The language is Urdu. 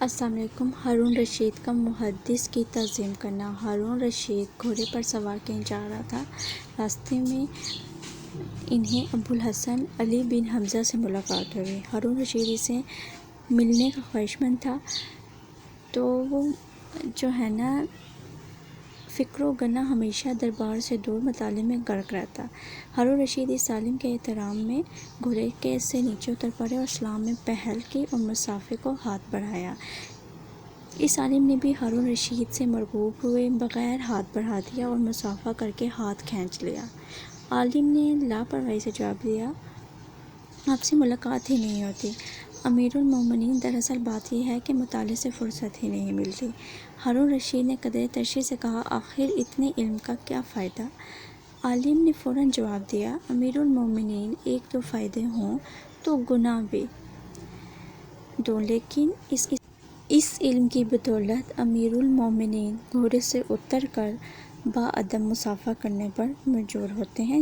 السلام علیکم۔ ہارون رشید کا محدث کی تعظیم کرنا۔ ہارون رشید گھوڑے پر سوار کہیں جا رہا تھا۔ راستے میں انہیں ابوالحسن علی بن حمزہ سے ملاقات ہوئی۔ ہارون رشید اسے ملنے کا خواہشمند تھا، تو وہ فکر و گنا ہمیشہ دربار سے دور مطالعے میں غرق رہتا۔ ہارون رشید اس عالم کے احترام میں گھوڑے سے نیچے اتر پڑے اور سلام میں پہل کی اور مصافحے کو ہاتھ بڑھایا۔ اس عالم نے بھی ہارون رشید سے مرغوب ہوئے بغیر ہاتھ بڑھا دیا اور مصافحہ کر کے ہاتھ کھینچ لیا۔ عالم نے لاپرواہی سے جواب دیا، آپ سے ملاقات ہی نہیں ہوتی۔ امیر المومنین، دراصل بات یہ ہے کہ مطالعے سے فرصت ہی نہیں ملتی۔ ہارون رشید نے قدرے تشریح سے کہا، آخر اتنے علم کا کیا فائدہ؟ عالم نے فوراً جواب دیا، امیر المومنین، ایک دو فائدے ہوں تو گناہ بھی دو، لیکن اس علم کی بدولت امیر المومنین گھوڑے سے اتر کر با ادب مصافحہ کرنے پر مجبور ہوتے ہیں۔